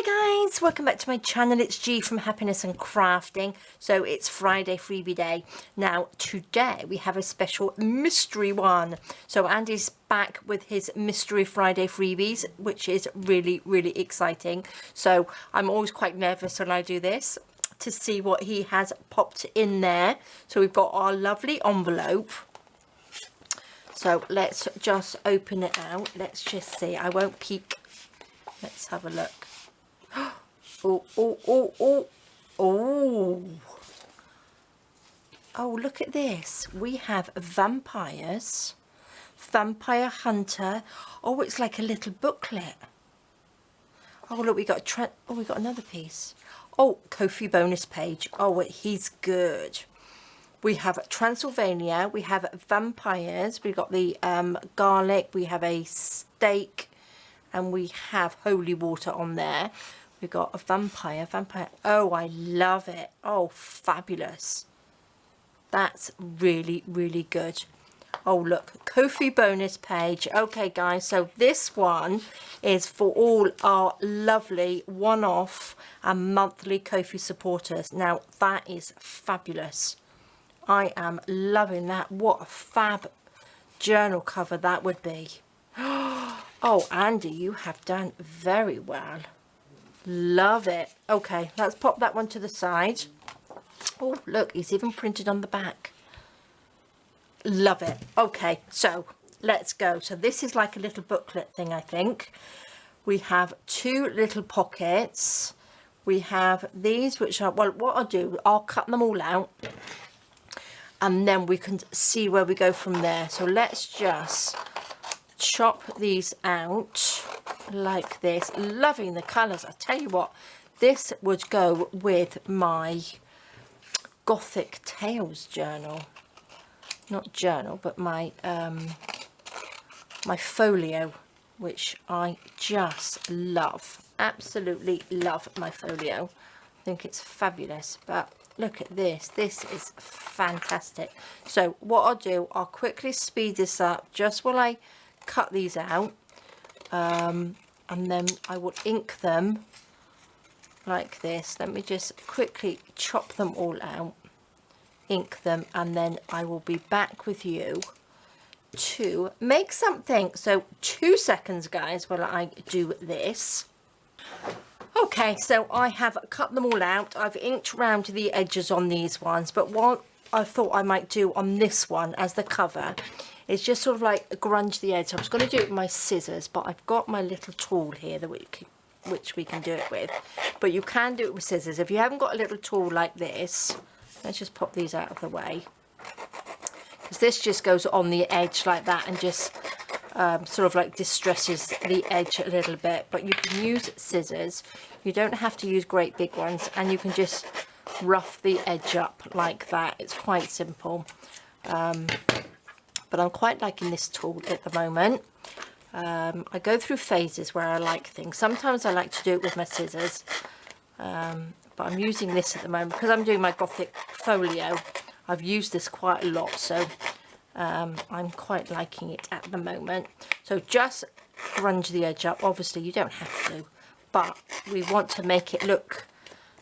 Hi guys, welcome back to my channel. It's G from Happiness and Crafting. So it's Friday Freebie Day. Now today we have a special mystery one. So Andy's back with his mystery Friday freebies, which is really exciting. So I'm always quite nervous when I do this to see what he has popped in there. So we've got our lovely envelope. So let's just open it out. Let's just see. I won't peek. Let's have a look. Oh, look at this. We have vampires, vampire hunter. Oh, it's like a little booklet. Oh, look, we got we got another piece. Oh, Kofi bonus page. Oh, he's good. We have Transylvania, we have vampires, we got the garlic, we have a steak, and we have holy water on there. We've got a vampire. Oh, I love it. Oh, fabulous. That's really good. Oh, look, Kofi bonus page. Okay, guys, so this one is for all our lovely one-off and monthly Kofi supporters. Now, that is fabulous. I am loving that. What a fab journal cover that would be. Oh, Andy, you have done very well. Love it. Okay, let's pop that one to the side. Oh, look, he's even printed on the back. Love it. Okay, so let's go. So this is like a little booklet thing, I think. We have two little pockets. We have these, which are, well, what I'll do, I'll cut them all out, and then we can see where we go from there. So let's just chop these out like this. Loving the colours. I tell you what, this would go with my Gothic Tales journal. Not journal, but my my folio, which I just love. Absolutely love my folio. I think it's fabulous. But look at this. This is fantastic. So what I'll do, I'll quickly speed this up just while I cut these out, and then I will ink them like this. Let me just quickly chop them all out, ink them, and then I will be back with you to make something. So 2 seconds, guys, while I do this. Okay, so I have cut them all out. I've inked round the edges on these ones, but what I thought I might do on this one as the cover is just sort of like grunge the edge. So I was going to do it with my scissors, but I've got my little tool here that which we can do it with. But you can do it with scissors. If you haven't got a little tool like this, let's just pop these out of the way, because this just goes on the edge like that and just sort of like distresses the edge a little bit. But you can use scissors. You don't have to use great big ones, and you can just rough the edge up like that. It's quite simple. But I'm quite liking this tool at the moment. I go through phases where I like things. Sometimes I like to do it with my scissors, but I'm using this at the moment because I'm doing my Gothic folio. I've used this quite a lot, so I'm quite liking it at the moment. So just grunge the edge up. Obviously you don't have to, but we want to make it look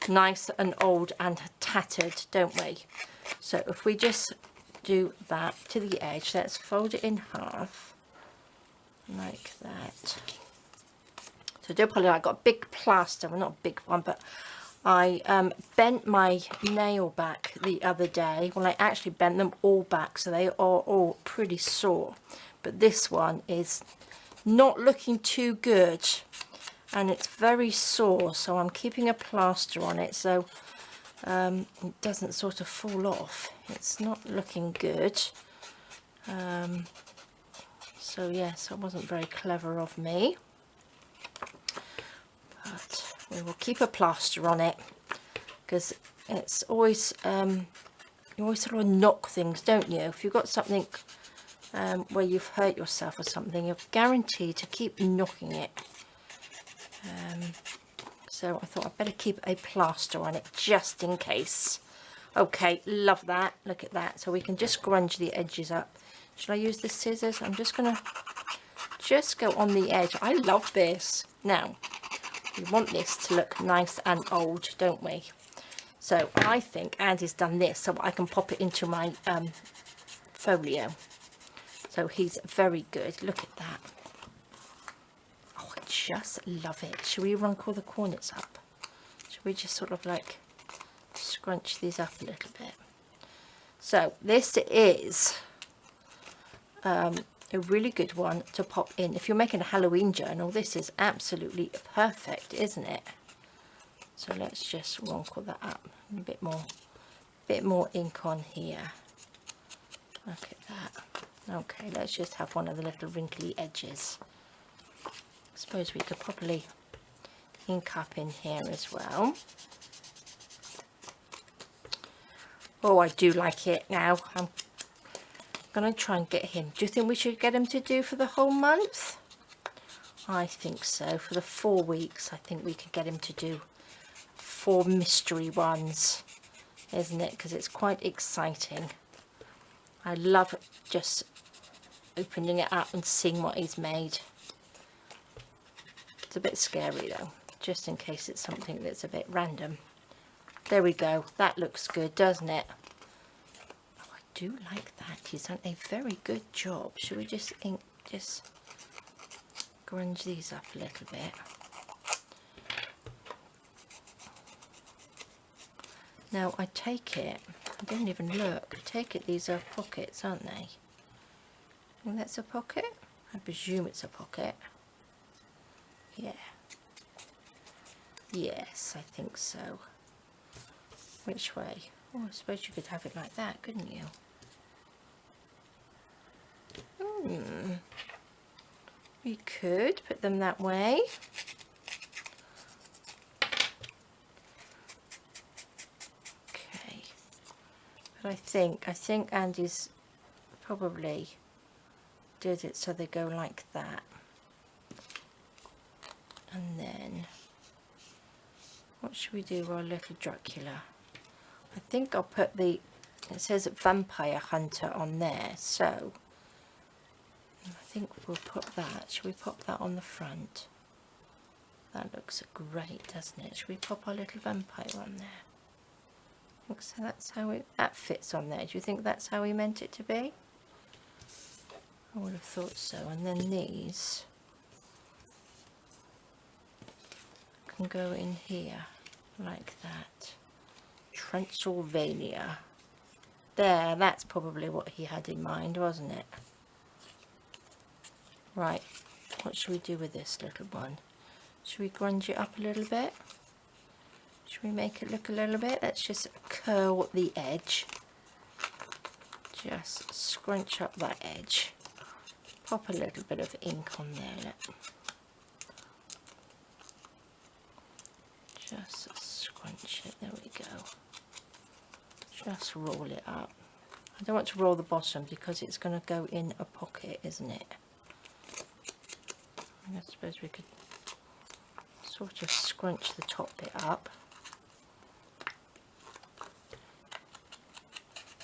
nice and old and tattered, don't we? So if we just do that to the edge, let's fold it in half like that. So do apologize, I got a big plaster, well, not a big one, but I bent my nail back the other day. Well, I actually bent them all back, so they are all pretty sore, but this one is not looking too good and it's very sore, so I'm keeping a plaster on it so it doesn't sort of fall off. It's not looking good. So yes, that wasn't very clever of me, but we will keep a plaster on it, because it's always you always sort of knock things, don't you? If you've got something where you've hurt yourself or something, you're guaranteed to keep knocking it. So I thought I'd better keep a plaster on it just in case. Okay, love that. Look at that. So we can just grunge the edges up. Should I use the scissors? I'm just going to just go on the edge. I love this. Now, We want this to look nice and old, don't we? So I think Andy's done this so I can pop it into my folio. So he's very good. Look at that. Oh, I just love it. Should we wrinkle the corners up? Should we just sort of like scrunch these up a little bit? So this is a really good one to pop in. If you're making a Halloween journal, this is absolutely perfect, isn't it? So let's just wrinkle that up. A bit more ink on here. Look at that. Okay, let's just have one of the little wrinkly edges. I suppose we could probably ink up in here as well. Oh, I do like it now. I'm going to try and get him. Do you think we should get him to do for the whole month? I think so. For the 4 weeks, I think we could get him to do 4 mystery ones, isn't it? Because it's quite exciting. I love just opening it up and seeing what he's made. It's a bit scary though, just in case it's something that's a bit random. There we go. That looks good, doesn't it? Oh, I do like that. He's done a very good job. Should we just grunge these up a little bit? Now I take it, I didn't even look, I take it these are pockets, aren't they? And that's a pocket? I presume it's a pocket. Yeah. Yes, I think so. Which way? Oh, I suppose you could have it like that, couldn't you? We could put them that way. Okay. But I think Andy's probably did it so they go like that. And then what should we do with our little Dracula? I think I'll put it says Vampire Hunter on there, so I think we'll put that. Should we pop that on the front? That looks great, doesn't it? Should we pop our little vampire on there? I think so. That's how that fits on there. Do you think that's how we meant it to be? I would have thought so. And then these can go in here like that. Transylvania. There, that's probably what he had in mind, wasn't it? Right, what should we do with this little one? Should we grunge it up a little bit? Should we make it look a little bit? Let's just curl the edge. Just scrunch up that edge. Pop a little bit of ink on there. Look. Just scrunch it, there we go. Just roll it up. I don't want to roll the bottom because it's going to go in a pocket, isn't it? I suppose we could sort of scrunch the top bit up.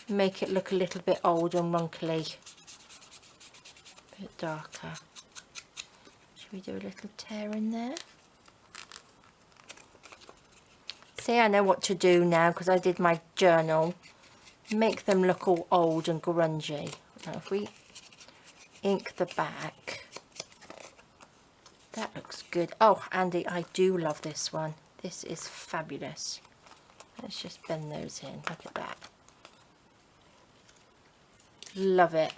Make it look a little bit old and wrinkly. A bit darker. Should we do a little tear in there? See, I know what to do now because I did my journal. Make them look all old and grungy. Now if we ink the back, that looks good. Oh, Andy, I do love this one. This is fabulous. Let's just bend those in. Look at that. Love it.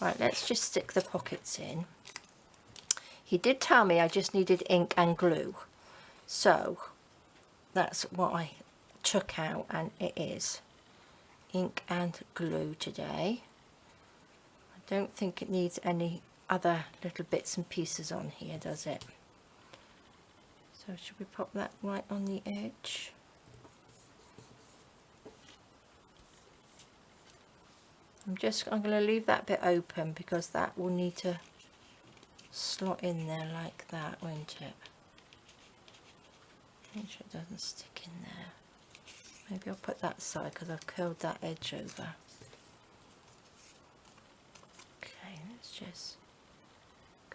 Right, let's just stick the pockets in. He did tell me I just needed ink and glue. So that's what I took out, and it is ink and glue today. I don't think it needs any other little bits and pieces on here, does it? So should we pop that right on the edge? I'm going to leave that bit open because that will need to slot in there like that, won't it? Make sure it doesn't stick in there. Maybe I'll put that side because I've curled that edge over. Okay, let's just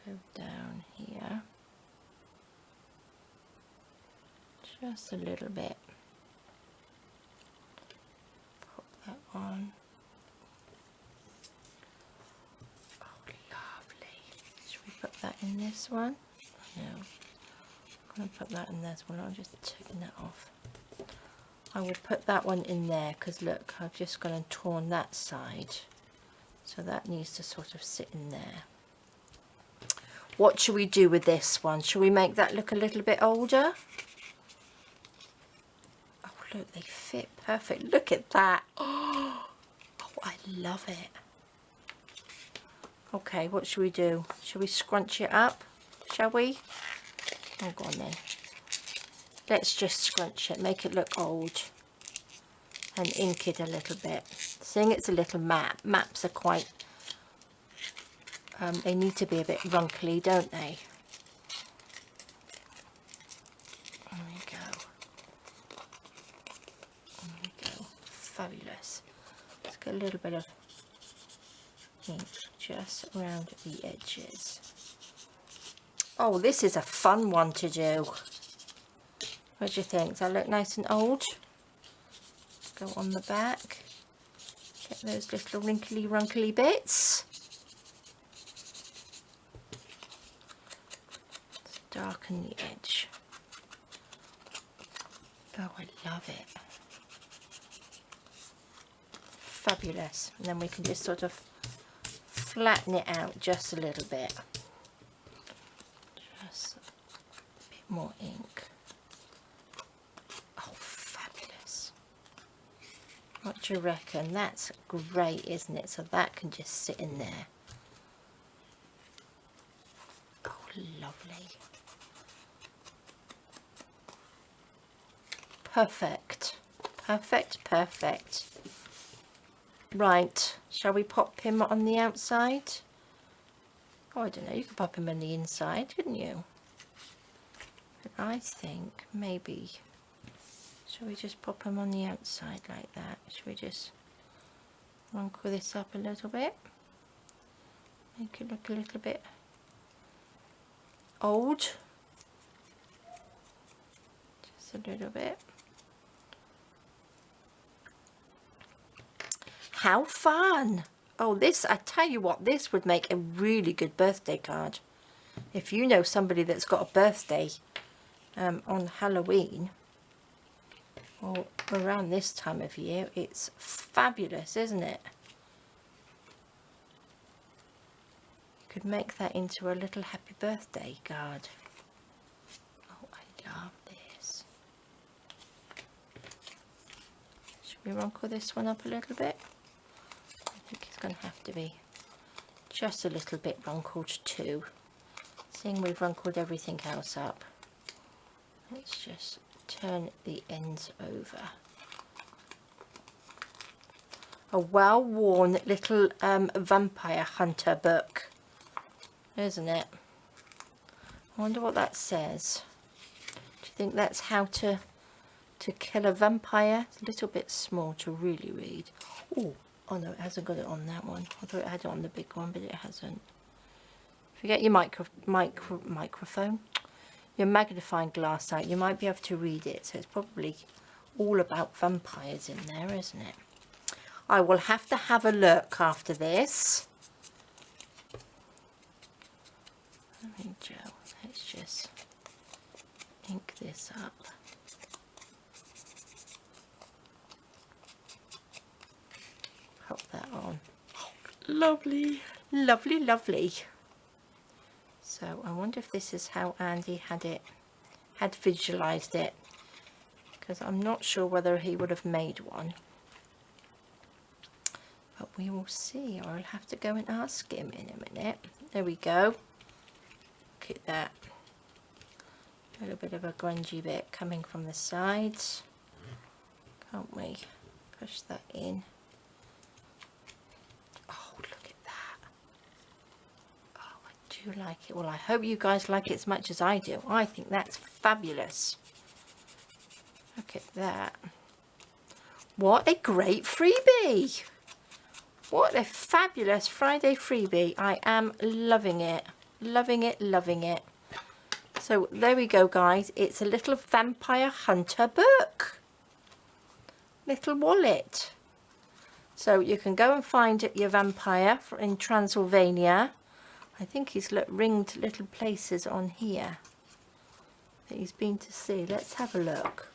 go down here. Just a little bit. Pop that on. Oh, lovely. Should we put that in this one? No. I'm going to put that in this one. I'm just taking that off. I will put that one in there because look, I've just gone and torn that side. So that needs to sort of sit in there. What should we do with this one? Should we make that look a little bit older? Oh, look, they fit perfect. Look at that. Oh, I love it. Okay, what should we do? Shall we scrunch it up? Shall we? Oh, go on then. Let's just scrunch it, make it look old. And ink it a little bit. Seeing it's a little map, maps are quite, they need to be a bit wrinkly, don't they? There we go. There we go. Fabulous. Let's get a little bit of ink just around the edges. Oh, this is a fun one to do. What do you think? Does that look nice and old? Go on the back. Get those little wrinkly bits. Let's darken the edge. Oh, I love it. Fabulous. And then we can just sort of flatten it out just a little bit. Just a bit more ink. Oh, fabulous. What do you reckon? That's great, isn't it? So that can just sit in there. Oh, lovely. Perfect. Perfect, perfect. Right, shall we pop him on the outside? Oh, I don't know, you could pop him on the inside, couldn't you? But I think maybe, shall we just pop him on the outside like that? Shall we just wrinkle this up a little bit? Make it look a little bit old. Just a little bit. How fun! Oh, this, I tell you what, this would make a really good birthday card. If you know somebody that's got a birthday on Halloween or around this time of year, it's fabulous, isn't it? You could make that into a little happy birthday card. Oh, I love this. Should we wrinkle this one up a little bit? I think it's going to have to be just a little bit wrinkled too. Seeing we've wrinkled everything else up, let's just turn the ends over. A well-worn little vampire hunter book, isn't it? I wonder what that says. Do you think that's how to kill a vampire? It's a little bit small to really read. Oh no, it hasn't got it on that one. I thought it had it on the big one, but it hasn't. If you get your microphone, your magnifying glass out, you might be able to read it. So it's probably all about vampires in there, isn't it? I will have to have a look after this. Let's just ink this up. Pop that on. Oh, lovely, lovely, lovely. So I wonder if this is how Andy had visualized it, because I'm not sure whether he would have made one, but we will see. I'll have to go and ask him in a minute. There we go. Look at that. A little bit of a grungy bit coming from the sides. Can't we push that in? Oh, look at that. Oh, I do like it. Well, I hope you guys like it as much as I do. I think that's fabulous. Look at that. What a great freebie. What a fabulous Friday freebie. I am loving it. Loving it, loving it. So there we go, guys. It's a little vampire hunter book. Little wallet. So you can go and find your vampire in Transylvania. I think he's ringed little places on here that he's been to see. Let's have a look.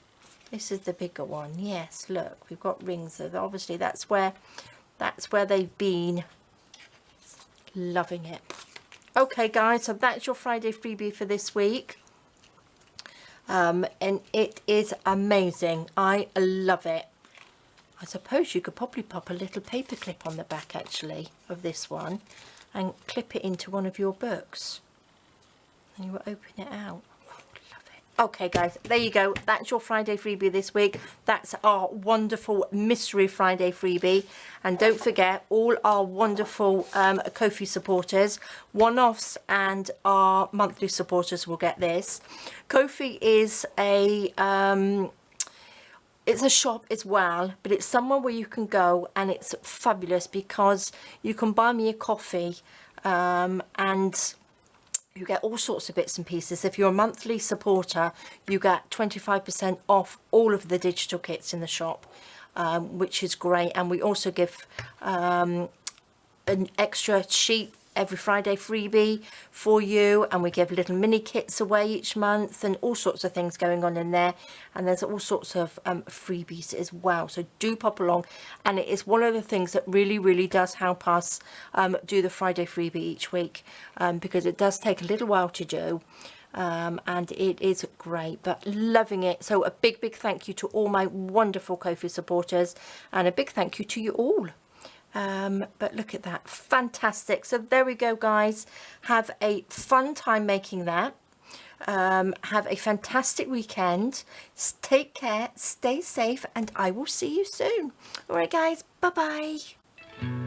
This is the bigger one. Yes, look, we've got rings. Obviously that's where they've been. Loving it. Okay, guys, so that's your Friday freebie for this week. And it is amazing. I love it. I suppose you could probably pop a little paper clip on the back actually of this one and clip it into one of your books and you will open it out. Oh, love it. Okay, guys, there you go. That's your Friday freebie this week. That's our wonderful mystery Friday freebie. And don't forget, all our wonderful Ko-fi supporters, one-offs and our monthly supporters will get this. Ko-fi is it's a shop as well, but it's somewhere where you can go and it's fabulous because you can buy me a coffee and you get all sorts of bits and pieces. If you're a monthly supporter, you get 25% off all of the digital kits in the shop, which is great. And we also give an extra sheet every Friday freebie for you, and we give little mini kits away each month and all sorts of things going on in there, and there's all sorts of freebies as well. So do pop along, and it is one of the things that really does help us do the Friday freebie each week, because it does take a little while to do, and it is great, but loving it. So a big thank you to all my wonderful Ko-fi supporters, and a big thank you to you all. But look at that, fantastic. So there we go, guys. Have a fun time making that. Have a fantastic weekend. Take care, stay safe, and I will see you soon. All right, guys, bye bye.